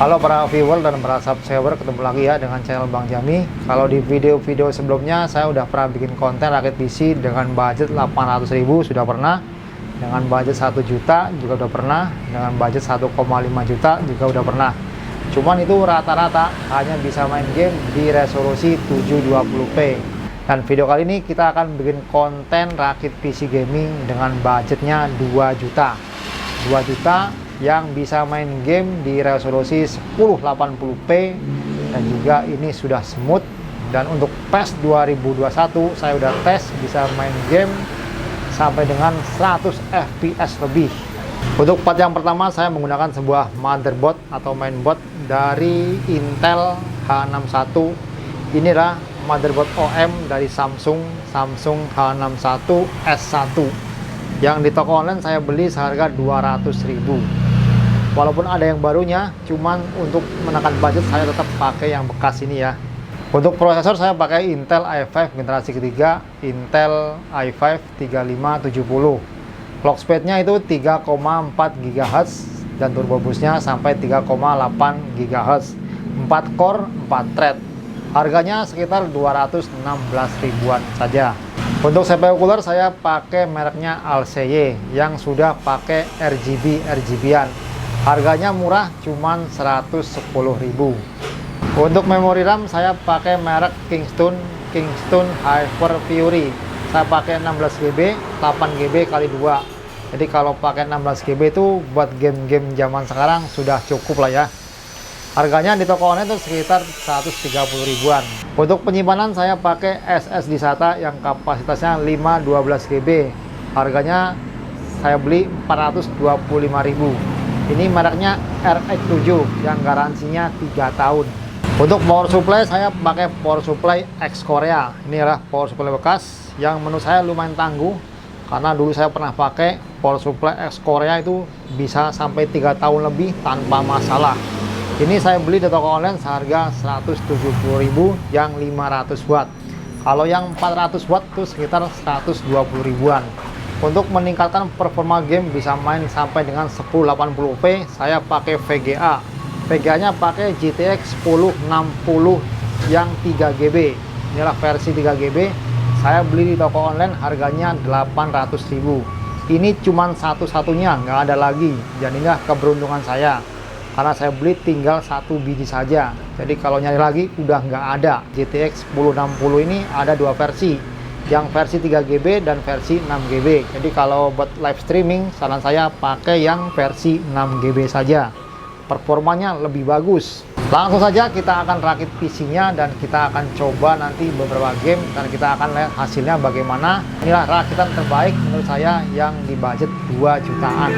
Halo para viewer dan para subscriber, ketemu lagi ya dengan channel Bang Jami. Kalau di video-video sebelumnya saya udah pernah bikin konten rakit PC dengan budget 800.000 sudah pernah, dengan budget 1 juta juga udah pernah, dengan budget 1,5 juta juga udah pernah. Cuman itu rata-rata hanya bisa main game di resolusi 720p. Dan video kali ini kita akan bikin konten rakit PC gaming dengan budgetnya 2 juta. 2 juta yang bisa main game di resolusi 1080p dan juga ini sudah smooth. Dan untuk PES 2021 saya udah tes bisa main game sampai dengan 100 fps lebih. Untuk part yang pertama saya menggunakan sebuah motherboard atau mainboard dari Intel H61. Inilah motherboard OM dari Samsung H61 S1 yang di toko online saya beli seharga 200.000. Walaupun ada yang barunya, cuman untuk menekan budget saya tetap pakai yang bekas ini ya. Untuk prosesor saya pakai Intel i5 generasi ketiga, Intel i5 3570. Clock speednya itu 3,4 GHz dan turbo boostnya sampai 3,8 GHz. 4 core, 4 thread. Harganya sekitar 216 ribuan saja. Untuk CPU cooler saya pakai mereknya Alseye yang sudah pakai RGB-an. Harganya murah, cuman 110.000. Untuk memori RAM saya pakai merek Kingston Hyper Fury. Saya pakai 16GB, 8GB kali 2. Jadi kalau pakai 16GB itu buat game-game zaman sekarang sudah cukup lah ya. Harganya di toko online itu sekitar 130 ribuan. Untuk penyimpanan saya pakai SSD SATA yang kapasitasnya 512GB. Harganya saya beli 425.000. Ini mereknya RX7 yang garansinya 3 tahun. Untuk power supply saya pakai power supply X Korea. Ini adalah power supply bekas yang menurut saya lumayan tangguh, karena dulu saya pernah pakai power supply X Korea itu bisa sampai 3 tahun lebih tanpa masalah. Ini saya beli di toko online seharga 170.000 yang 500 watt. Kalau yang 400 watt itu sekitar 120 ribuan. Untuk meningkatkan performa game bisa main sampai dengan 1080p, saya pakai VGA. VGA-nya pakai GTX 1060 yang 3GB. Inilah versi 3GB. Saya beli di toko online harganya 800.000. Ini cuman satu-satunya, nggak ada lagi. Dan inilah keberuntungan saya, karena saya beli tinggal 1 biji saja. Jadi kalau nyari lagi udah nggak ada. GTX 1060 ini ada 2 versi, yang versi 3GB dan versi 6GB. Jadi kalau buat live streaming saran saya pakai yang versi 6GB saja, performanya lebih bagus. Langsung saja kita akan rakit PC-nya dan kita akan coba nanti beberapa game dan kita akan lihat hasilnya bagaimana. Inilah rakitan terbaik menurut saya yang di budget 2 jutaan.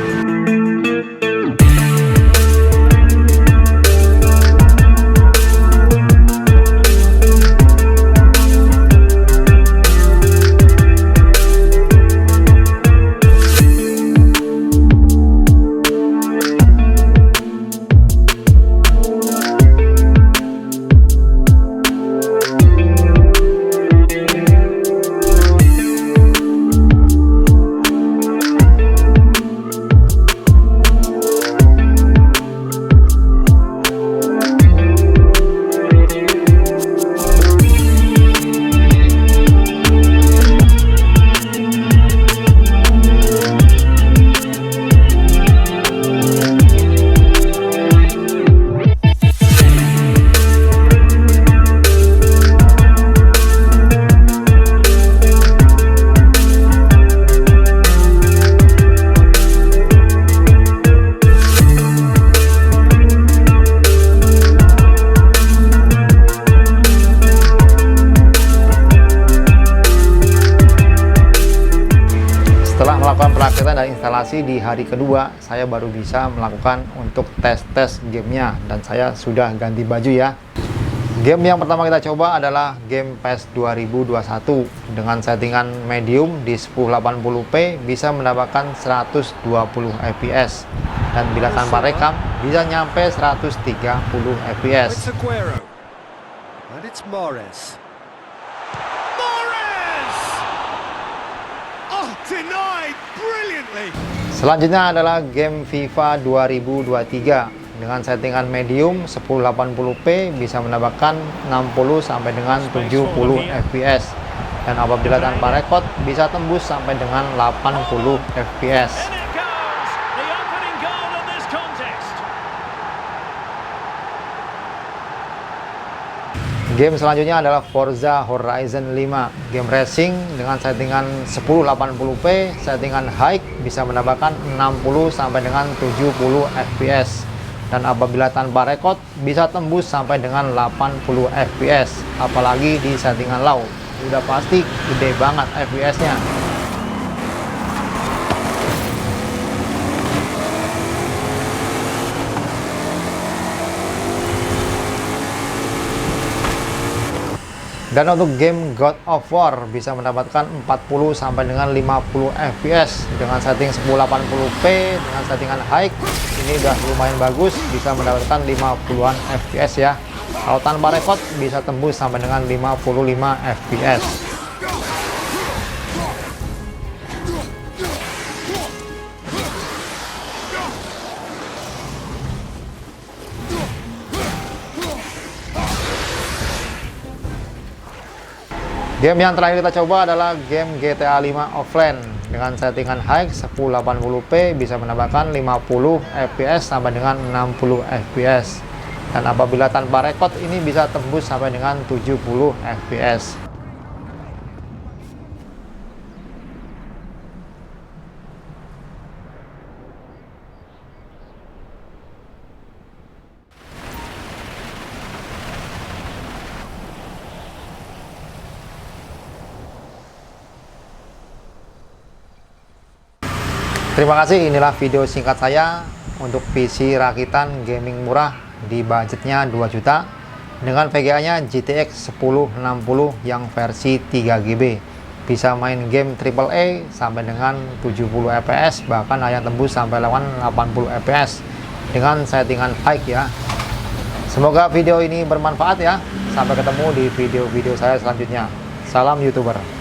Setelah melakukan perakitan dan instalasi di hari kedua, saya baru bisa melakukan untuk tes gamenya dan saya sudah ganti baju ya. Game yang pertama kita coba adalah game PES 2021 dengan settingan medium di 1080p bisa mendapatkan 120 fps dan bila tanpa rekam bisa nyampe 130 fps. Selanjutnya adalah game FIFA 2023 dengan settingan medium 1080p bisa mendapatkan 60 sampai dengan 70 fps, dan apabila tanpa record bisa tembus sampai dengan 80 fps. Game selanjutnya adalah Forza Horizon 5, game racing dengan settingan 1080p, settingan high bisa mendapatkan 60 sampai dengan 70 fps, dan apabila tanpa record bisa tembus sampai dengan 80 fps, apalagi di settingan low udah pasti gede banget fps-nya. Dan untuk game God of War bisa mendapatkan 40 sampai dengan 50 fps dengan setting 1080p dengan settingan high. Ini udah lumayan bagus, bisa mendapatkan 50-an fps ya. Kalau tanpa record bisa tembus sampai dengan 55 fps. Game yang terakhir kita coba adalah game GTA 5 Offline dengan settingan high 1080p bisa menambahkan 50 fps sampai dengan 60 fps, dan apabila tanpa record ini bisa tembus sampai dengan 70 fps. Terima kasih, inilah video singkat saya untuk PC rakitan gaming murah di budgetnya 2 juta dengan VGA-nya GTX 1060 yang versi 3GB. Bisa main game AAA sampai dengan 70 fps, bahkan yang tembus sampai lawan 80 fps dengan settingan high ya. Semoga video ini bermanfaat ya. Sampai ketemu di video-video saya selanjutnya. Salam YouTuber.